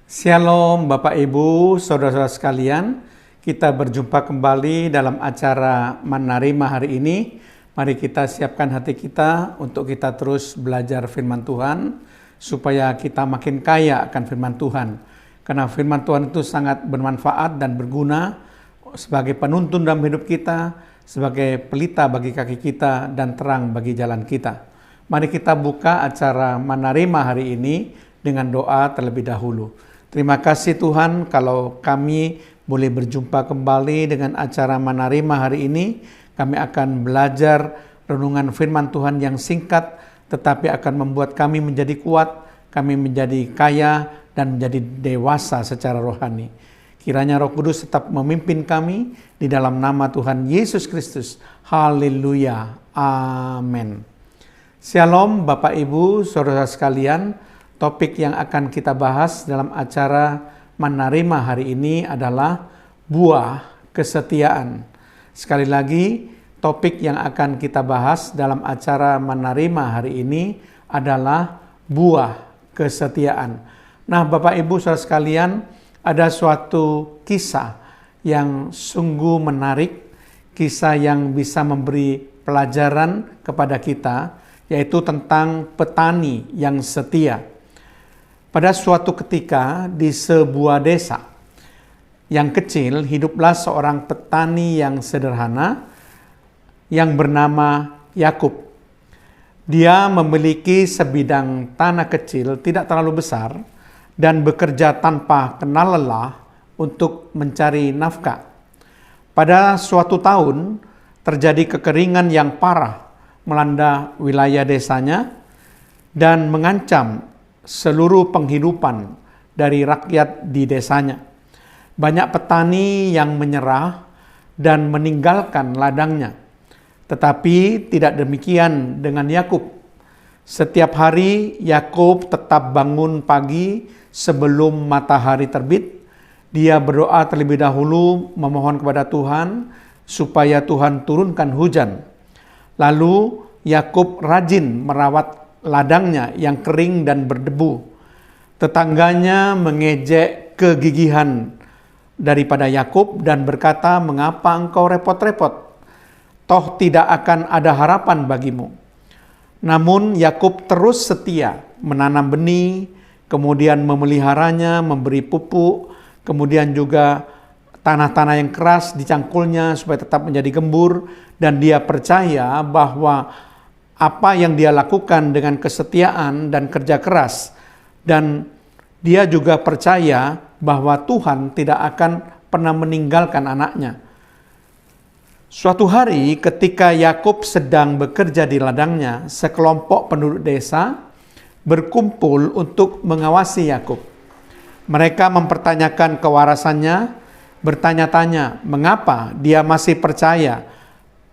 Shalom Bapak Ibu, Saudara-saudara sekalian. Kita berjumpa kembali dalam acara Menerima hari ini. Mari kita siapkan hati kita untuk kita terus belajar firman Tuhan, supaya kita makin kaya akan firman Tuhan. Karena firman Tuhan itu sangat bermanfaat dan berguna sebagai penuntun dalam hidup kita, sebagai pelita bagi kaki kita, dan terang bagi jalan kita. Mari kita buka acara Menerima hari ini dengan doa terlebih dahulu. Terima kasih Tuhan kalau kami boleh berjumpa kembali dengan acara Menerima hari ini. Kami akan belajar renungan firman Tuhan yang singkat, tetapi akan membuat kami menjadi kuat, kami menjadi kaya, dan menjadi dewasa secara rohani. Kiranya Roh Kudus tetap memimpin kami di dalam nama Tuhan Yesus Kristus. Haleluya. Amin. Shalom Bapak Ibu, saudara sekalian. Topik yang akan kita bahas dalam acara Menerima hari ini adalah buah kesetiaan. Sekali lagi, topik yang akan kita bahas dalam acara Menerima hari ini adalah buah kesetiaan. Nah, Bapak Ibu saudara sekalian, ada suatu kisah yang sungguh menarik, kisah yang bisa memberi pelajaran kepada kita, yaitu tentang petani yang setia. Pada suatu ketika di sebuah desa yang kecil, hiduplah seorang petani yang sederhana yang bernama Yakub. Dia memiliki sebidang tanah kecil tidak terlalu besar dan bekerja tanpa kenal lelah untuk mencari nafkah. Pada suatu tahun terjadi kekeringan yang parah melanda wilayah desanya dan mengancam seluruh penghidupan dari rakyat di desanya. Banyak petani yang menyerah dan meninggalkan ladangnya. Tetapi tidak demikian dengan Yakub. Setiap hari Yakub tetap bangun pagi sebelum matahari terbit. Dia berdoa terlebih dahulu memohon kepada Tuhan supaya Tuhan turunkan hujan. Lalu Yakub rajin merawat ladangnya yang kering dan berdebu. Tetangganya mengejek kegigihan daripada Yakub dan berkata, "Mengapa engkau repot-repot? Toh tidak akan ada harapan bagimu." Namun Yakub terus setia menanam benih, kemudian memeliharanya, memberi pupuk, kemudian juga tanah-tanah yang keras dicangkulnya supaya tetap menjadi gembur, dan dia percaya bahwa apa yang dia lakukan dengan kesetiaan dan kerja keras, dan dia juga percaya bahwa Tuhan tidak akan pernah meninggalkan anaknya. Suatu hari ketika Yakub sedang bekerja di ladangnya, sekelompok penduduk desa berkumpul untuk mengawasi Yakub. Mereka mempertanyakan kewarasannya, bertanya-tanya mengapa dia masih percaya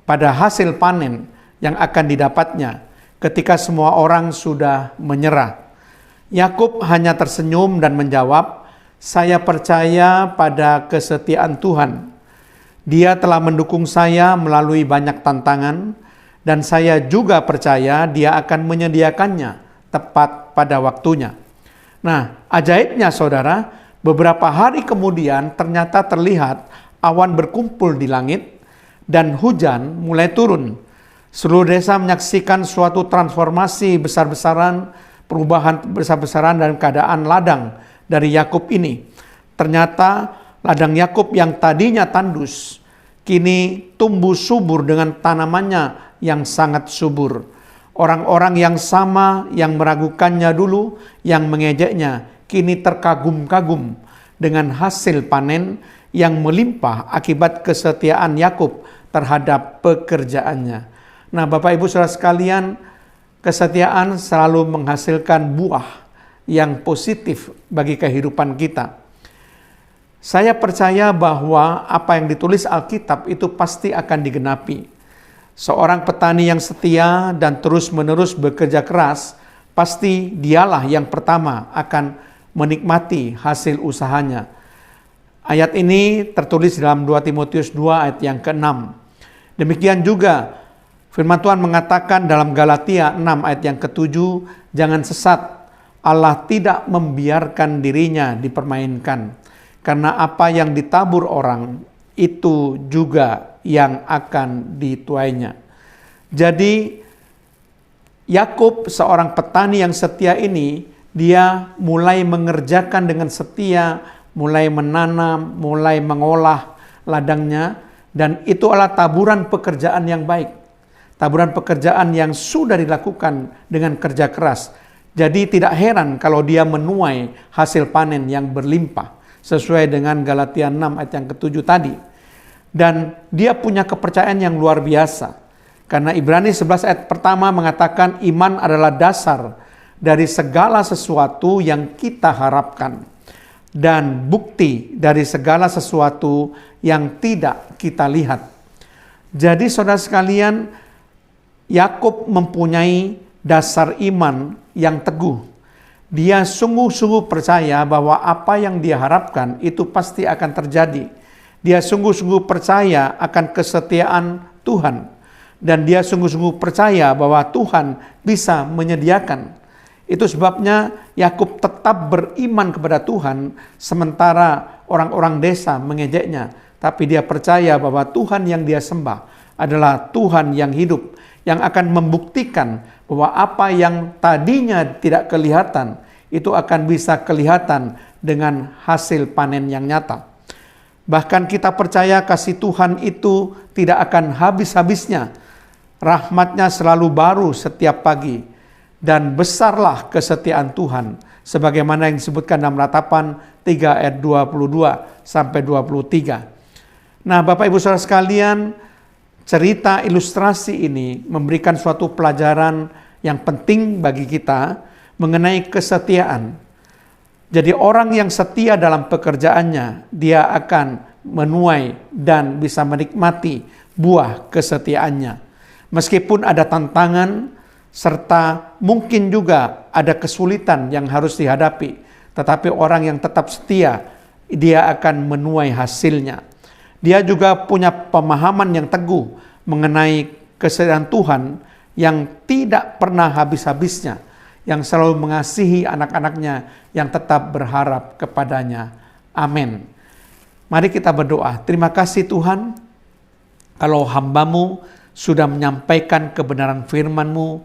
pada hasil panen yang akan didapatnya ketika semua orang sudah menyerah. Yakub hanya tersenyum dan menjawab, "Saya percaya pada kesetiaan Tuhan. Dia telah mendukung saya melalui banyak tantangan, dan saya juga percaya Dia akan menyediakannya tepat pada waktunya." Nah, ajaibnya saudara, beberapa hari kemudian ternyata terlihat awan berkumpul di langit dan hujan mulai turun. Seluruh desa menyaksikan suatu transformasi besar-besaran, perubahan besar-besaran dalam keadaan ladang dari Yakub ini. Ternyata ladang Yakub yang tadinya tandus, kini tumbuh subur dengan tanamannya yang sangat subur. Orang-orang yang sama yang meragukannya dulu, yang mengejeknya, kini terkagum-kagum dengan hasil panen yang melimpah akibat kesetiaan Yakub terhadap pekerjaannya. Nah, Bapak Ibu saudara sekalian, kesetiaan selalu menghasilkan buah yang positif bagi kehidupan kita. Saya percaya bahwa apa yang ditulis Alkitab itu pasti akan digenapi. Seorang petani yang setia dan terus-menerus bekerja keras, pasti dialah yang pertama akan menikmati hasil usahanya. Ayat ini tertulis dalam 2 Timotius 2 ayat yang ke-6. Demikian juga firman Tuhan mengatakan dalam Galatia 6 ayat yang ke-7, "Jangan sesat, Allah tidak membiarkan dirinya dipermainkan, karena apa yang ditabur orang itu juga yang akan dituainya. Jadi Yakub, seorang petani yang setia ini, dia mulai mengerjakan dengan setia, mulai menanam, mulai mengolah ladangnya, dan itu adalah taburan pekerjaan yang baik. Taburan pekerjaan yang sudah dilakukan dengan kerja keras. Jadi tidak heran kalau dia menuai hasil panen yang berlimpah, sesuai dengan Galatia 6 ayat yang ke-7 tadi. Dan dia punya kepercayaan yang luar biasa. Karena Ibrani 11 ayat pertama mengatakan iman adalah dasar dari segala sesuatu yang kita harapkan, dan bukti dari segala sesuatu yang tidak kita lihat. Jadi saudara sekalian, Yakub mempunyai dasar iman yang teguh. Dia sungguh-sungguh percaya bahwa apa yang dia harapkan itu pasti akan terjadi. Dia sungguh-sungguh percaya akan kesetiaan Tuhan. Dan dia sungguh-sungguh percaya bahwa Tuhan bisa menyediakan. Itu sebabnya Yakub tetap beriman kepada Tuhan, sementara orang-orang desa mengejeknya. Tapi dia percaya bahwa Tuhan yang dia sembah adalah Tuhan yang hidup, yang akan membuktikan bahwa apa yang tadinya tidak kelihatan, itu akan bisa kelihatan dengan hasil panen yang nyata. Bahkan kita percaya kasih Tuhan itu tidak akan habis-habisnya. Rahmat-Nya selalu baru setiap pagi. Dan besarlah kesetiaan Tuhan, sebagaimana yang disebutkan dalam Ratapan 3 ayat 22 sampai 23. Nah, Bapak Ibu Saudara sekalian, cerita ilustrasi ini memberikan suatu pelajaran yang penting bagi kita mengenai kesetiaan. Jadi orang yang setia dalam pekerjaannya, dia akan menuai dan bisa menikmati buah kesetiaannya. Meskipun ada tantangan, serta mungkin juga ada kesulitan yang harus dihadapi, tetapi orang yang tetap setia, dia akan menuai hasilnya. Dia juga punya pemahaman yang teguh mengenai kesetiaan Tuhan yang tidak pernah habis-habisnya, yang selalu mengasihi anak-anaknya yang tetap berharap kepadanya. Amin. Mari kita berdoa. Terima kasih Tuhan, kalau hamba-Mu sudah menyampaikan kebenaran firman-Mu,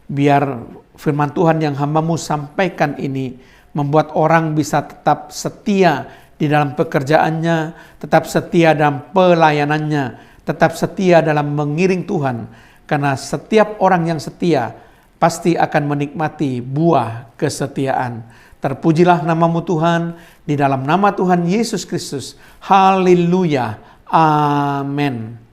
biar firman Tuhan yang hamba-Mu sampaikan ini membuat orang bisa tetap setia di dalam pekerjaannya, tetap setia dalam pelayanannya, tetap setia dalam mengiring Tuhan. Karena setiap orang yang setia pasti akan menikmati buah kesetiaan. Terpujilah nama-Mu Tuhan, di dalam nama Tuhan Yesus Kristus. Haleluya. Amin.